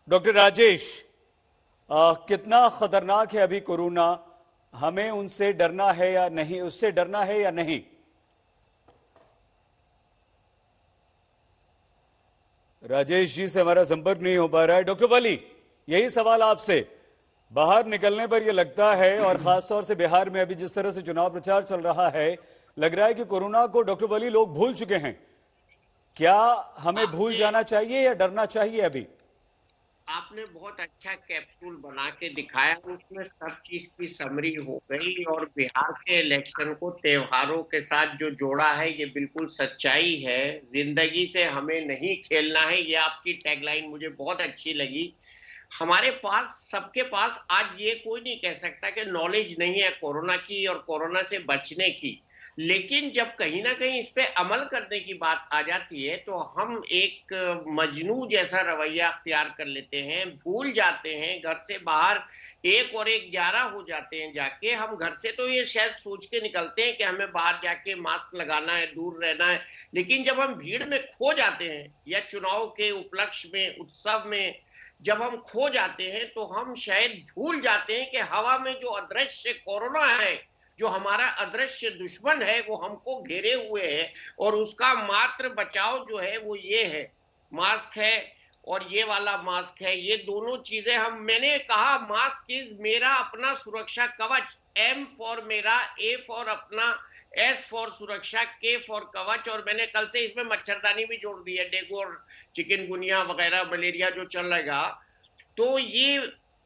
Doctor Rajesh, कितना खतरनाक है अभी कोरोना? हमें उनसे डरना है या नहीं, उससे डरना है या नहीं? राजेश जी से हमारा संपर्क नहीं हो पा रहा है। डॉक्टर वली, यही सवाल आपसे। बाहर निकलने पर यह लगता है, और खासतौर से बिहार में अभी जिस तरह से चुनाव प्रचार चल रहा है, लग रहा है कि कोरोना को डॉक्टर वली लोग भूल चुके हैं। क्या हमें भूल जाना चाहिए या डरना चाहिए अभी? आपने बहुत अच्छा कैप्सूल बना के दिखाया, उसमें सब चीज की समरी हो गई और बिहार के इलेक्शन को त्योहारों के साथ जो जोड़ा है ये बिल्कुल सच्चाई है। जिंदगी से हमें नहीं खेलना है, ये आपकी टैगलाइन मुझे बहुत अच्छी लगी। हमारे पास, सबके पास आज ये कोई नहीं कह सकता कि नॉलेज नहीं है कोरोना की और कोरोना से बचने की। लेकिन जब कहीं ना कहीं इस पे अमल करने की बात आ जाती है तो हम एक मजनू जैसा रवैया अख्तियार कर लेते हैं, भूल जाते हैं घर से बाहर। एक और एक 11 हो जाते हैं जाके। हम घर से तो ये शायद सोच के निकलते हैं कि हमें बाहर जाके मास्क लगाना है, दूर रहना है, लेकिन जब हम भीड़ में खो जाते हैं या चुनाव के उपलक्ष्य में, उत्सव में जब हम खो जाते हैं तो हम शायद भूल जाते हैं कि हवा में जो अदृश्य कोरोना है, जो हमारा अदृश्य दुश्मन है, वो हमको घेरे हुए है और उसका मात्र बचाव जो है वो ये है, मास्क है और ये वाला मास्क है। ये दोनों चीजें मैंने कहा मास्क इज मेरा अपना सुरक्षा कवच। एम फॉर मेरा, ए फॉर अपना, एस फॉर सुरक्षा, के फॉर कवच। और मैंने कल से इसमें मच्छरदानी भी जोड़ दी है, डेंगू और चिकनगुनिया वगैरह मलेरिया जो चल रहेगा। तो ये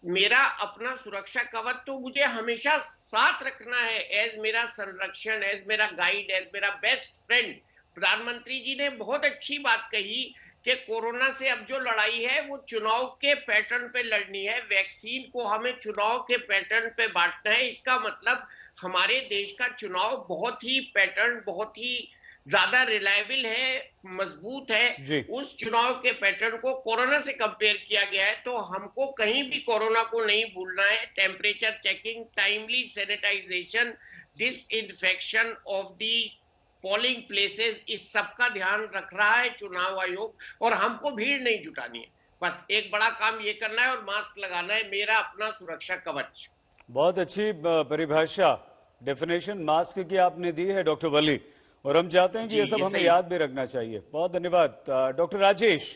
मेरा अपना सुरक्षा कवच तो मुझे हमेशा साथ रखना है, एज मेरा संरक्षण, एज मेरा गाइड, एज मेरा बेस्ट फ्रेंड। प्रधानमंत्री जी ने बहुत अच्छी बात कही कि कोरोना से अब जो लड़ाई है वो चुनाव के पैटर्न पे लड़नी है। वैक्सीन को हमें चुनाव के पैटर्न पे बांटना है। इसका मतलब हमारे देश का चुनाव बहुत ही पैटर्न, बहुत ही ज्यादा रिलायबल है, मजबूत है। जी। उस चुनाव के पैटर्न को कोरोना से कंपेयर किया गया है, तो हमको कहीं भी कोरोना को नहीं भूलना है। Temperature checking, timely sanitisation, disinfection of the polling places, इस सब का ध्यान रख रहा है चुनाव आयोग। और हमको भीड़ नहीं जुटानी है, बस एक बड़ा काम ये करना है और मास्क लगाना है, मेरा अपना सुरक्षा कवच। बहुत अच्छी परिभाषा, डेफिनेशन मास्क की आपने दी है डॉक्टर वली, और हम चाहते हैं कि जी ये सब ये हमें सही। याद भी रखना चाहिए। बहुत धन्यवाद। डॉक्टर राजेश,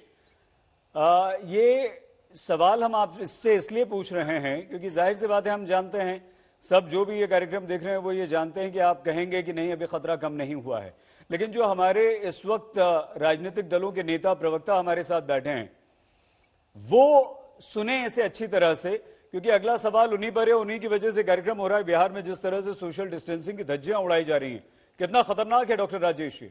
ये सवाल हम आप इससे इसलिए पूछ रहे हैं क्योंकि जाहिर सी बात है, हम जानते हैं, सब जो भी ये कार्यक्रम देख रहे हैं वो ये जानते हैं कि आप कहेंगे कि नहीं अभी खतरा कम नहीं हुआ है। लेकिन जो हमारे इस वक्त राजनीतिक दलों के नेता प्रवक्ता हमारे साथ बैठे हैं, वो सुने इसे अच्छी तरह से, क्योंकि अगला सवाल उन्हीं पर है। उन्हीं की वजह से कार्यक्रम हो रहा है। बिहार में जिस तरह से सोशल डिस्टेंसिंग की धज्जियां उड़ाई जा रही हैं, कितना खतरनाक है डॉक्टर राजेश जी?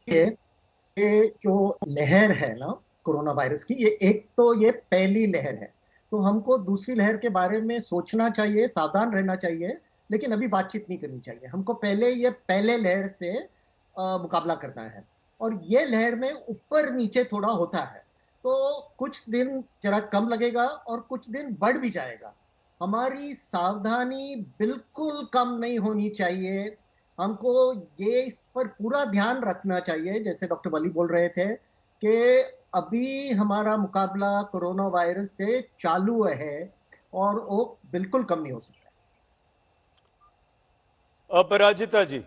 ये जो लहर है ना कोरोना वायरस की, ये एक तो ये पहली लहर है, तो हमको दूसरी लहर के बारे में सोचना चाहिए, सावधान रहना चाहिए, लेकिन अभी बातचीत नहीं करनी चाहिए। हमको पहले ये पहले लहर से मुकाबला करना है। और ये लहर में ऊपर नीचे थोड़ा होता है, तो कुछ दिन जरा कम लगेगा और कुछ दिन बढ़ भी जाएगा। हमारी सावधानी बिल्कुल कम नहीं होनी चाहिए। हमको ये इस पर पूरा ध्यान रखना चाहिए, जैसे डॉक्टर वली बोल रहे थे कि अभी हमारा मुकाबला कोरोना वायरस से चालू है और वो बिल्कुल कम नहीं हो सकता। अपराजिता जी,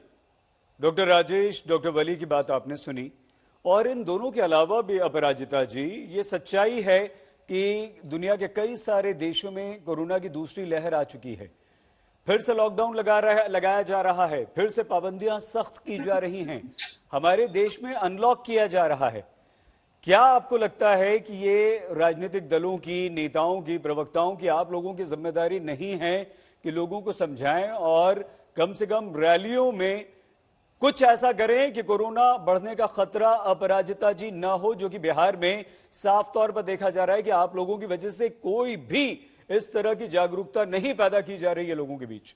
डॉक्टर राजेश, डॉक्टर वली की बात आपने सुनी, और इन दोनों के अलावा भी अपराजिता जी, ये सच्चाई है कि दुनिया के कई सारे देशों में कोरोना की दूसरी लहर आ चुकी है। फिर से लॉकडाउन लगाया जा रहा है, फिर से पाबंदियां सख्त की जा रही हैं, हमारे देश में अनलॉक किया जा रहा है। क्या आपको लगता है कि ये राजनीतिक दलों की, नेताओं की, प्रवक्ताओं की, आप लोगों की जिम्मेदारी नहीं है कि लोगों को समझाएं और कम से कम रैलियों में कुछ ऐसा करें कि कोरोना बढ़ने का खतरा, अपराजिता जी, न हो, जो कि बिहार में साफ तौर पर देखा जा रहा है कि आप लोगों की वजह से कोई भी इस तरह की जागरूकता नहीं पैदा की जा रही है लोगों के बीच?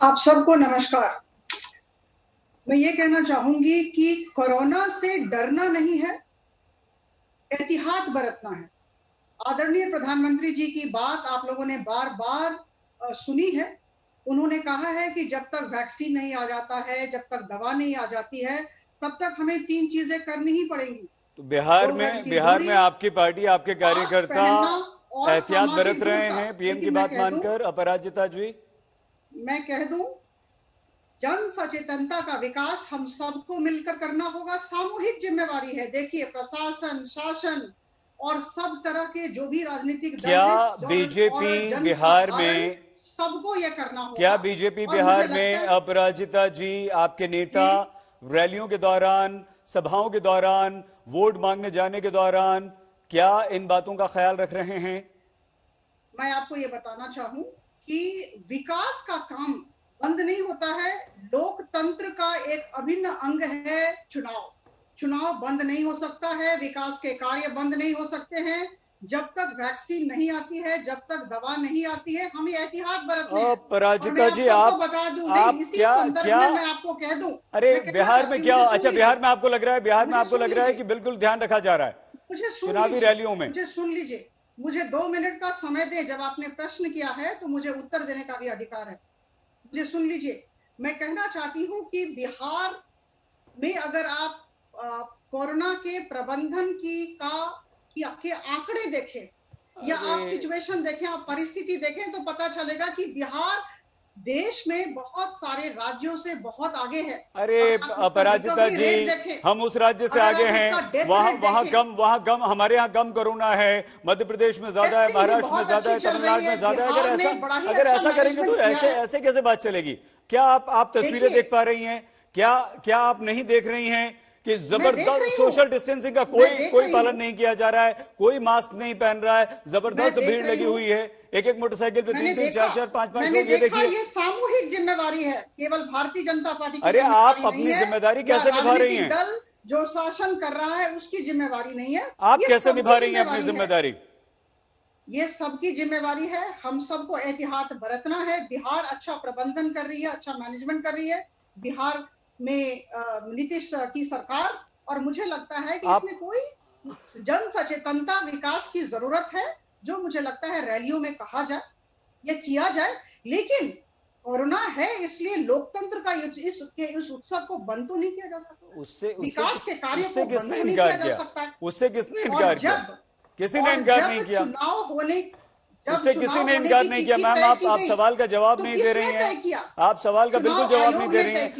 आप सबको नमस्कार। मैं ये कहना चाहूंगी कि कोरोना से डरना नहीं है, एहतियात बरतना है। आदरणीय प्रधानमंत्री जी की बात आप लोगों ने बार बार सुनी है। उन्होंने कहा है कि जब तक वैक्सीन नहीं आ जाता है, जब तक दवा नहीं आ जाती है, तब तक हमें 3 चीजें करनी ही पड़ेंगी। तो बिहार 2 गज की में दूरी, आपकी पार्टी, आपके मास्क कार्यकर्ता पहनना और एहतियात सामाजिक बरत रहे दूरता। हैं पीएम की लेकिन मैं बात कह दूं, मानकर, अपराजिता जी? मैं कह दूं, जन सचेतनता का विकास हम सबको मिलकर करना होगा, सामूहिक जिम्मेवारी है। देखिए, प्रशासन, शासन और सब तरह के जो भी राजनीतिक दल क्या हैं और बीजेपी जन बिहार साधारण, में सबको ये करना होगा। क्या बीजेपी और बिहार मुझे में, लगता है अपराजिता जी, आपके नेता रैलियों के दौरान, सभाओं के दौरान, वोट मांगने जाने के दौरान क्या इन बातों का ख्याल रख रहे हैं? मैं आपको ये बताना चाहूं कि विकास का काम बंद नहीं होता है। लोकतंत्र का एक अभिन्न अंग है चुनाव। चुनाव बंद नहीं हो सकता है, विकास के कार्य बंद नहीं हो सकते हैं जब तक वैक्सीन नहीं आती है, जब तक दवा नहीं आती है। हम ये एहतियात बरतने हैं। पराजिता जी, आप बता दूं, आप इसी क्या संदर्भ क्या में मैं आपको कह दूं, अरे मैं कहना बिहार में चाहती क्या, हूं, मुझे अच्छा सुन बिहार लीजिए। में आपको लग रहा है, बिहार में मुझे आपको सुन लग रहा है लीजिए। कि बिल्कुल ध्यान रखा जा रहा है मुझे सुन चुनावी लीजिए, रैलियों में? मुझे सुन लीजिए, मुझे 2 मिनट का समय दे। जब आपने प्रश्न किया है तो मुझे उत्तर देने का भी अधिकार है। मुझे सुन लीजिए, मैं कहना चाहती हूं कि बिहार में अगर आप कोरोना के प्रबंधन के आंकड़े देखें या आप सिचुएशन देखें, आप परिस्थिति देखें, तो पता चलेगा कि बिहार देश में बहुत सारे राज्यों से बहुत आगे है। अरे अपराजिता जी, हम उस राज्य से आगे हैं, वहां कम, हमारे यहाँ कम कोरोना है, मध्य प्रदेश में ज्यादा है, महाराष्ट्र में ज्यादा है, तमिलनाडु में ज्यादा है। अगर ऐसा करेंगे तो ऐसे कैसे बात चलेगी? क्या आप तस्वीरें देख पा रही हैं? क्या आप नहीं देख रही हैं कि जबरदस्त सोशल डिस्टेंसिंग का कोई पालन नहीं किया जा रहा है, कोई मास्क नहीं पहन रहा है, जबरदस्त भीड़ लगी हुई है, एक मोटरसाइकिल पे 3-3, 4-4, 5-5 लोग। ये देखिए, ये सामूहिक जिम्मेवारी है, केवल भारतीय जनता पार्टी की। अरे आप अपनी जिम्मेदारी कैसे निभा रही हैं? दल जो शासन कर रहा है उसकी जिम्मेवारी नहीं है। आप कैसे निभा रही हैं अपनी जिम्मेदारी? ये सबकी जिम्मेवारी है। हम सबको एहतियात बरतना है। बिहार अच्छा प्रबंधन कर रही है, अच्छा मैनेजमेंट कर रही है बिहार में नीतीश की सरकार। और मुझे लगता है कि इसमें कोई जन सचेतनता विकास की जरूरत है, जो मुझे लगता है रैलियों में कहा जाए या किया जाए। लेकिन कोरोना है इसलिए लोकतंत्र का इस उत्सव को बंद तो नहीं किया जा सकता। विकास के कार्य को बंद नहीं किया जा सकता है। उससे किसने इनकार किया? किसी ने इनकार नहीं किया। चुनाव होने, उससे किसी ने इनकार नहीं किया। मैम, आप सवाल का जवाब नहीं दे रही हैं। आप सवाल का बिल्कुल जवाब नहीं दे रही हैं।